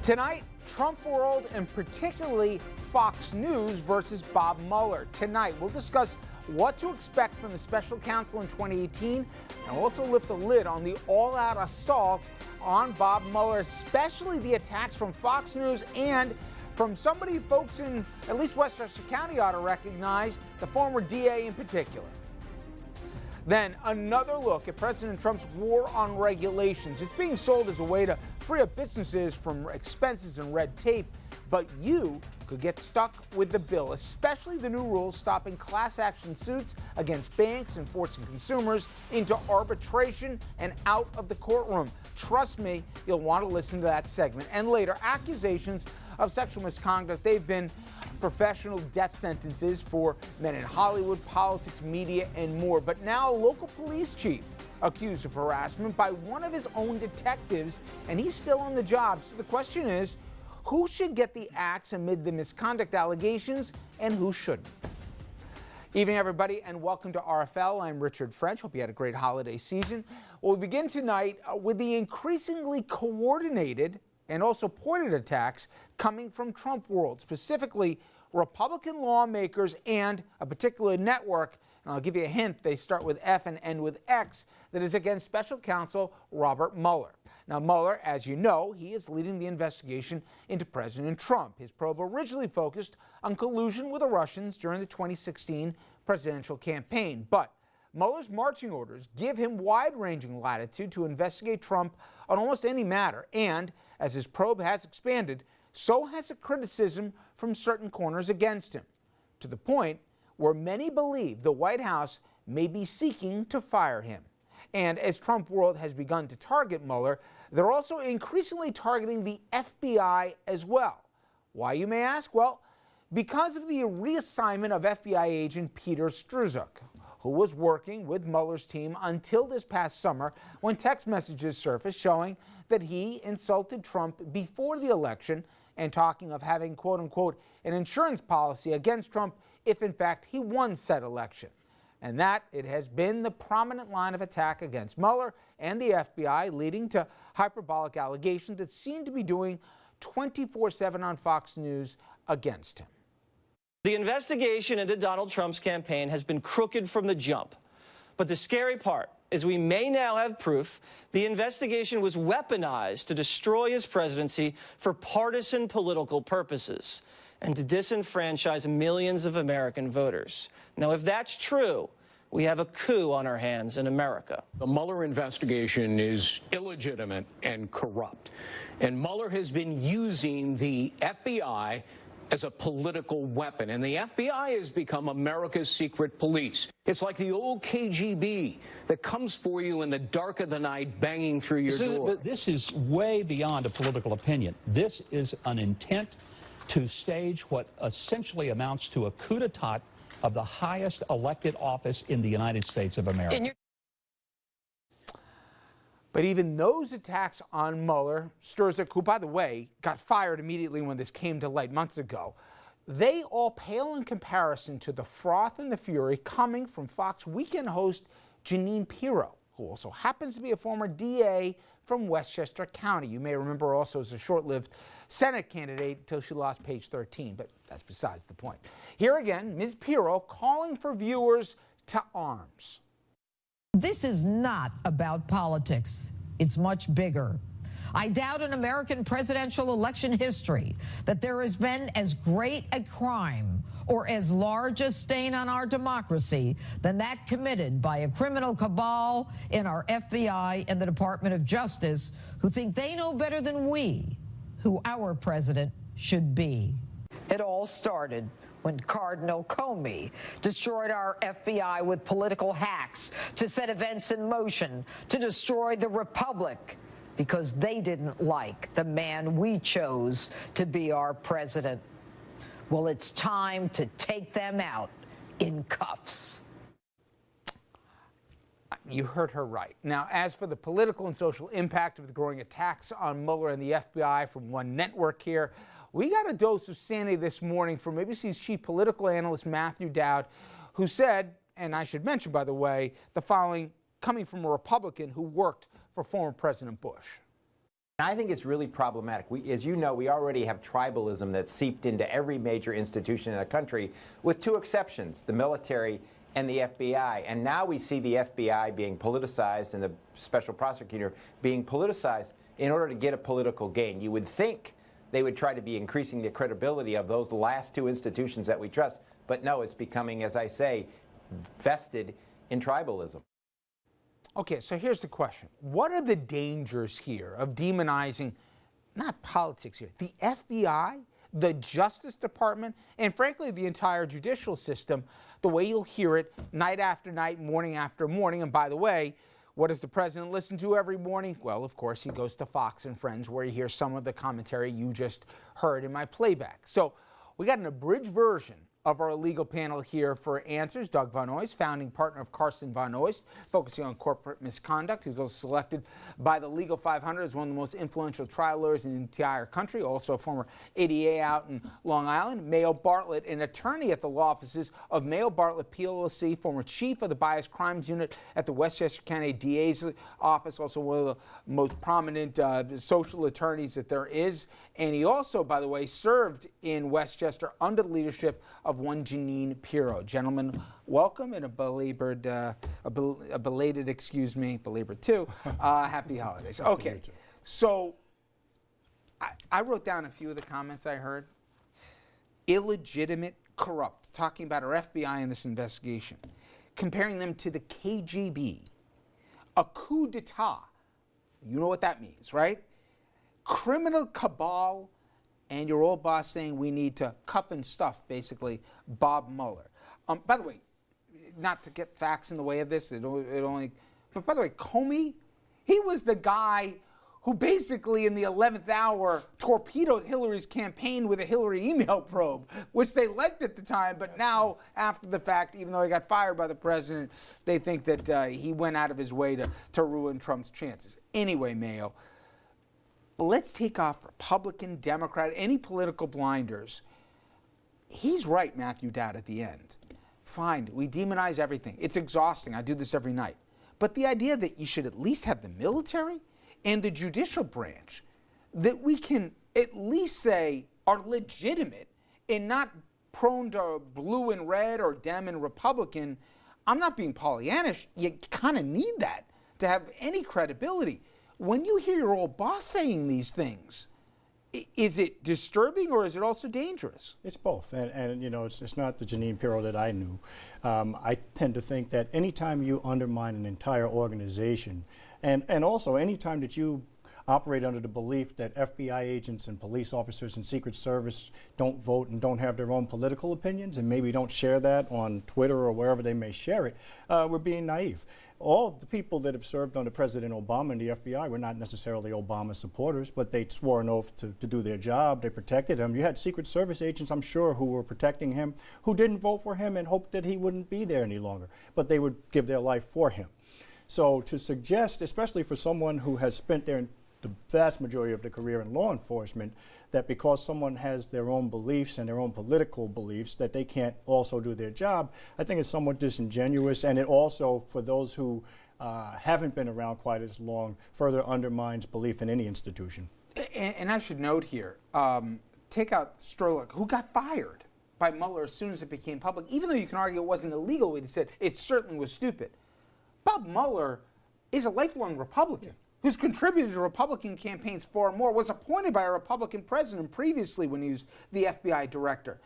Tonight, Trump world and particularly Fox News versus Bob Mueller. Tonight, we'll discuss what to expect from the special counsel in 2018 and also lift the lid on the all-out assault on Bob Mueller, especially the attacks from Fox News and from somebody folks in at least Westchester County ought to recognize, the former DA in particular. Then another look at President Trump's war on regulations. It's being sold as a way to free up businesses from expenses and red tape, but you could get stuck with the bill, especially the new rules stopping class action suits against banks and forcing consumers into arbitration and out of the courtroom. Trust me, you'll want to listen to that segment. And later, accusations of sexual misconduct. They've been professional death sentences for men in Hollywood, politics, media, and more. But now a local police chief accused of harassment by one of his own detectives, and he's still on the job. So the question is, who should get the axe amid the misconduct allegations and who shouldn't? Evening, everybody, and welcome to RFL. I'm Richard French. Hope you had a great holiday season. Well, we begin tonight with the increasingly coordinated and also pointed attacks coming from Trump world, specifically Republican lawmakers and a particular network, and I'll give you a hint, they start with F and end with X, that is against special counsel Robert Mueller. Now, Mueller, as you know, he is leading the investigation into President Trump. His probe originally focused on collusion with the Russians during the 2016 presidential campaign, but Mueller's marching orders give him wide-ranging latitude to investigate Trump on almost any matter, and as his probe has expanded, so has the criticism from certain corners against him, to the point where many believe the White House may be seeking to fire him. And as Trump world has begun to target Mueller, they're also increasingly targeting the FBI as well. Why, you may ask? Well, because of the reassignment of FBI agent Peter Strzok, who was working with Mueller's team until this past summer when text messages surfaced showing that he insulted Trump before the election and talking of having, quote unquote, an insurance policy against Trump if in fact he won said election. And that it has been the prominent line of attack against Mueller and the FBI, leading to hyperbolic allegations that seem to be doing 24/7 on Fox News against him. The investigation into Donald Trump's campaign has been crooked from the jump. But the scary part is we may now have proof the investigation was weaponized to destroy his presidency for partisan political purposes and to disenfranchise millions of American voters. Now, if that's true, we have a coup on our hands in America. The Mueller investigation is illegitimate and corrupt. And Mueller has been using the FBI as a political weapon. And the FBI has become America's secret police. It's like the old KGB that comes for you in the dark of the night, banging through your door. This is way beyond a political opinion. This is an intent to stage what essentially amounts to a coup d'etat of the highest elected office in the United States of America. But even those attacks on Mueller, Strzok, who, by the way, got fired immediately when this came to light months ago, they all pale in comparison to the froth and the fury coming from Fox weekend host Jeanine Pirro, who also happens to be a former DA from Westchester County. You may remember also as a short-lived Senate candidate until she lost page 13, but that's besides the point. Here again, Ms. Pirro calling for viewers to arms. This is not about politics. It's much bigger. I doubt in American presidential election history that there has been as great a crime or as large a stain on our democracy than that committed by a criminal cabal in our FBI and the Department of Justice who think they know better than we who our president should be. It all started when Cardinal Comey destroyed our FBI with political hacks to set events in motion to destroy the Republic because they didn't like the man we chose to be our president. Well, it's time to take them out in cuffs. You heard her right. Now, as for the political and social impact of the growing attacks on Mueller and the FBI from one network here, we got a dose of sanity this morning from ABC's chief political analyst Matthew Dowd, who said, and I should mention, by the way, the following coming from a Republican who worked for former President Bush. I think it's really problematic. As you know, we already have tribalism that's seeped into every major institution in the country, with two exceptions, the military and the FBI. And now we see the FBI being politicized and the special prosecutor being politicized in order to get a political gain. You would think they would try to be increasing the credibility of those last two institutions that we trust. But no, it's becoming, as I say, vested in tribalism. Okay, so here's the question. What are the dangers here of demonizing, not politics here, the FBI, the Justice Department, and frankly, the entire judicial system, the way you'll hear it night after night, morning after morning? And by the way, what does the president listen to every morning? Well, of course, he goes to Fox and Friends, where he hears some of the commentary you just heard in my playback. So we got an abridged version of our legal panel here for answers. Doug Van Oyst, founding partner of Carson Van Oyst, focusing on corporate misconduct, who's also selected by the Legal 500 as one of the most influential trial lawyers in the entire country, also a former ADA out in Long Island. Mayo Bartlett, an attorney at the law offices of Mayo Bartlett PLLC, former chief of the Bias Crimes Unit at the Westchester County DA's office, also one of the most prominent social attorneys that there is. And he also, by the way, served in Westchester under the leadership of one Jeanine Pirro. Gentlemen, welcome, and a belabored too, happy holidays. Okay, so I wrote down a few of the comments I heard. Illegitimate, corrupt, talking about our FBI in this investigation, comparing them to the KGB, a coup d'etat. You know what that means, right? Criminal cabal, and your old boss saying we need to cuff and stuff, basically, Bob Mueller. By the way, not to get facts in the way of this, but by the way, Comey, he was the guy who basically in the 11th hour torpedoed Hillary's campaign with a Hillary email probe, which they liked at the time, but now, after the fact, even though he got fired by the president, they think that he went out of his way to ruin Trump's chances. Anyway, Mayo, let's take off Republican, Democrat, any political blinders. He's right, Matthew Dowd, at the end. Fine, we demonize everything. It's exhausting. I do this every night. But the idea that you should at least have the military and the judicial branch that we can at least say are legitimate and not prone to blue and red or Dem and Republican, I'm not being Pollyannish. You kind of need that to have any credibility. When you hear your old boss saying these things, is it disturbing or is it also dangerous? It's both, and you know, it's not the Jeanine Pirro that I knew. I tend to think that anytime you undermine an entire organization, and also anytime that you operate under the belief that FBI agents and police officers and Secret Service don't vote and don't have their own political opinions and maybe don't share that on Twitter or wherever they may share it, we're being naive. All of the people that have served under President Obama and the FBI were not necessarily Obama supporters, but they swore an oath to do their job. They protected him. You had Secret Service agents, I'm sure, who were protecting him, who didn't vote for him and hoped that he wouldn't be there any longer, but they would give their life for him. So to suggest, especially for someone who has spent the vast majority of their career in law enforcement, that because someone has their own beliefs and their own political beliefs that they can't also do their job, I think it's somewhat disingenuous, and it also, for those who haven't been around quite as long, further undermines belief in any institution. And I should note here, take out Strzok, who got fired by Mueller as soon as it became public, even though you can argue it wasn't illegal, he said it certainly was stupid. Bob Mueller is a lifelong Republican. Who's contributed to Republican campaigns far more, was appointed by a Republican president previously when he was the FBI director.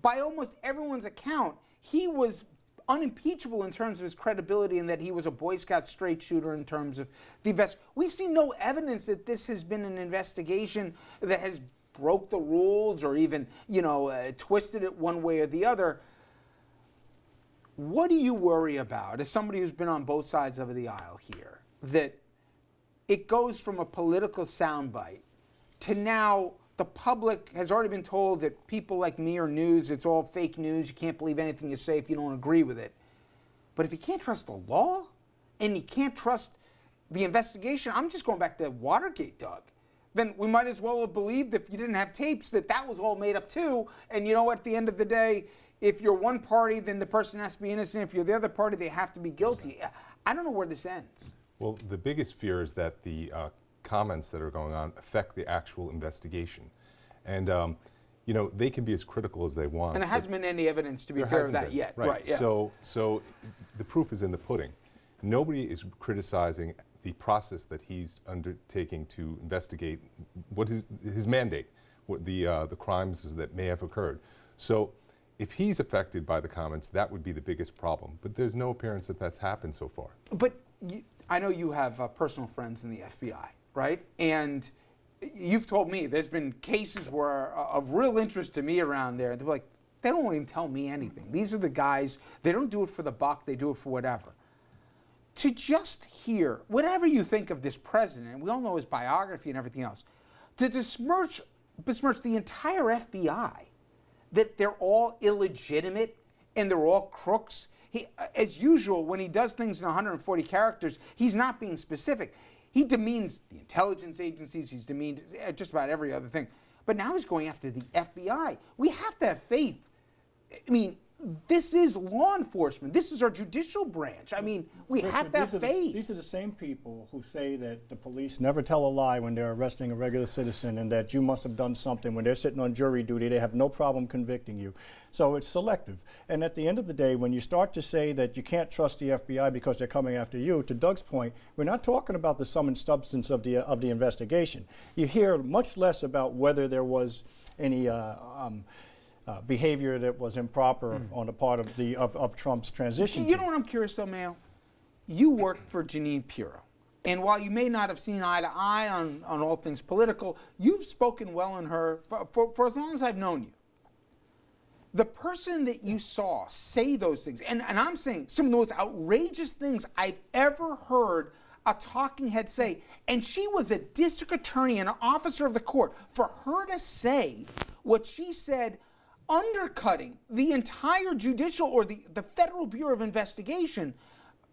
By almost everyone's account, he was unimpeachable in terms of his credibility and that he was a Boy Scout straight shooter in terms of the investigation. We've seen no evidence that this has been an investigation that has broke the rules or even, twisted it one way or the other. What do you worry about as somebody who's been on both sides of the aisle here, that it goes from a political soundbite to now the public has already been told that people like me are news, it's all fake news, you can't believe anything you say if you don't agree with it. But if you can't trust the law and you can't trust the investigation, I'm just going back to Watergate, Doug. Then we might as well have believed, if you didn't have tapes, that was all made up too. And you know what, at the end of the day, if you're one party, then the person has to be innocent. If you're the other party, they have to be guilty. I don't know where this ends. Well, the biggest fear is that the comments that are going on affect the actual investigation. And you know, they can be as critical as they want. And there hasn't been any evidence, to be fair, of that yet. Right. Yeah. So the proof is in the pudding. Nobody is criticizing the process that he's undertaking to investigate what his mandate, what the crimes that may have occurred. So if he's affected by the comments, that would be the biggest problem. But there's no appearance that that's happened so far. But I know you have personal friends in the FBI, right? And you've told me there's been cases where of real interest to me around there. They're like, they don't even tell me anything. These are the guys, they don't do it for the buck, they do it for whatever. To just hear, whatever you think of this president, we all know his biography and everything else, to besmirch the entire FBI, that they're all illegitimate and they're all crooks. He, as usual, when he does things in 140 characters, he's not being specific. He demeans the intelligence agencies, he's demeaned just about every other thing. But now he's going after the FBI. We have to have faith. I mean, this is law enforcement. This is our judicial branch. I mean, we have to have faith. These are the same people who say that the police never tell a lie when they're arresting a regular citizen and that you must have done something. When they're sitting on jury duty, they have no problem convicting you. So it's selective. And at the end of the day, when you start to say that you can't trust the FBI because they're coming after you, to Doug's point, we're not talking about the sum and substance of the investigation. You hear much less about whether there was any behavior that was improper on the part of Trump's transition. You know what I'm curious though, Mayo? You worked for Jeanine Pirro. And while you may not have seen eye to eye on all things political, you've spoken well in her for as long as I've known you. The person that you saw say those things, and I'm saying some of the most outrageous things I've ever heard a talking head say, and she was a district attorney and an officer of the court, for her to say what she said, undercutting the entire judicial or the Federal Bureau of Investigation,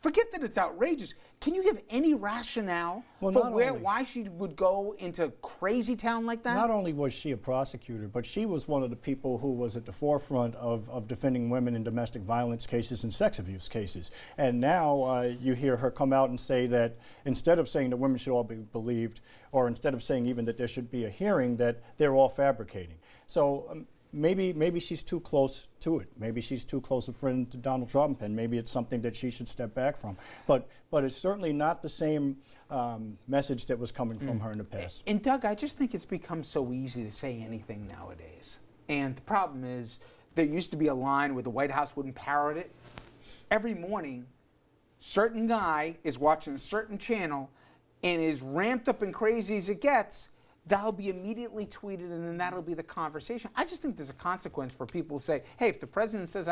forget that it's outrageous. Can you give any rationale for why she would go into crazy town like that? Not only was she a prosecutor, but she was one of the people who was at the forefront of defending women in domestic violence cases and sex abuse cases. And now you hear her come out and say that instead of saying that women should all be believed, or instead of saying even that there should be a hearing, that they're all fabricating. So maybe she's too close to it. Maybe she's too close a friend to Donald Trump, and maybe it's something that she should step back from. But it's certainly not the same message that was coming from her in the past. And Doug, I just think it's become so easy to say anything nowadays. And the problem is, there used to be a line where the White House wouldn't parrot it. Every morning, certain guy is watching a certain channel, and as ramped up and crazy as it gets, that'll be immediately tweeted, and then that'll be the conversation. I just think there's a consequence for people who say, hey, if the president says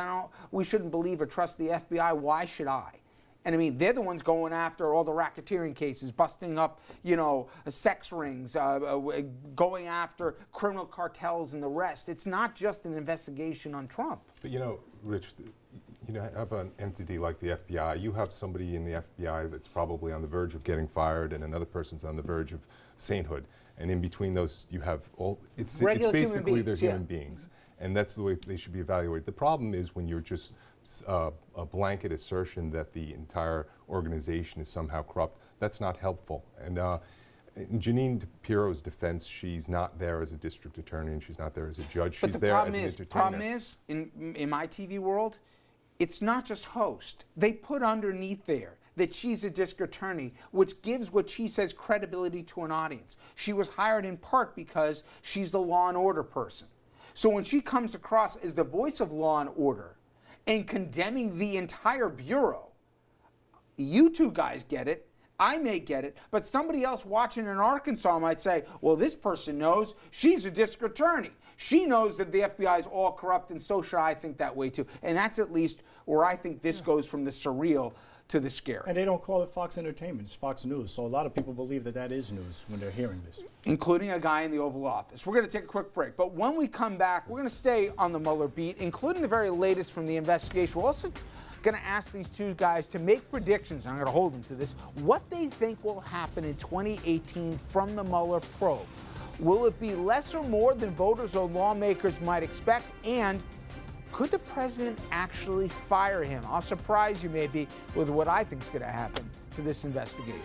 we shouldn't believe or trust the FBI, why should I? And I mean, they're the ones going after all the racketeering cases, busting up, sex rings, going after criminal cartels and the rest. It's not just an investigation on Trump. But Rich, have an entity like the FBI. You have somebody in the FBI that's probably on the verge of getting fired, and another person's on the verge of sainthood. And in between those, you have it's basically they're human beings. And that's the way they should be evaluated. The problem is when you're just a blanket assertion that the entire organization is somehow corrupt. That's not helpful. And in Jeanine Pirro's defense, she's not there as a district attorney and she's not there as a judge. She's there as an entertainer. The problem is, in my TV world, it's not just host. They put underneath there that she's a district attorney, which gives what she says credibility to an audience. She was hired in part because she's the law and order person. So when she comes across as the voice of law and order and condemning the entire bureau, you two guys get it, I may get it, but somebody else watching in Arkansas might say, well, this person knows, she's a district attorney. She knows that the FBI is all corrupt, and so should I think that way too. And that's at least where I think this goes from the surreal to the scary. And they don't call it Fox Entertainment, it's Fox News. So a lot of people believe that that is news when they're hearing this. Including a guy in the Oval Office. We're going to take a quick break. But when we come back, we're going to stay on the Mueller beat, including the very latest from the investigation. We're also going to ask these two guys to make predictions, and I'm going to hold them to this, what they think will happen in 2018 from the Mueller probe. Will it be less or more than voters or lawmakers might expect? And could the president actually fire him? I'll surprise you maybe with what I think is going to happen to this investigation.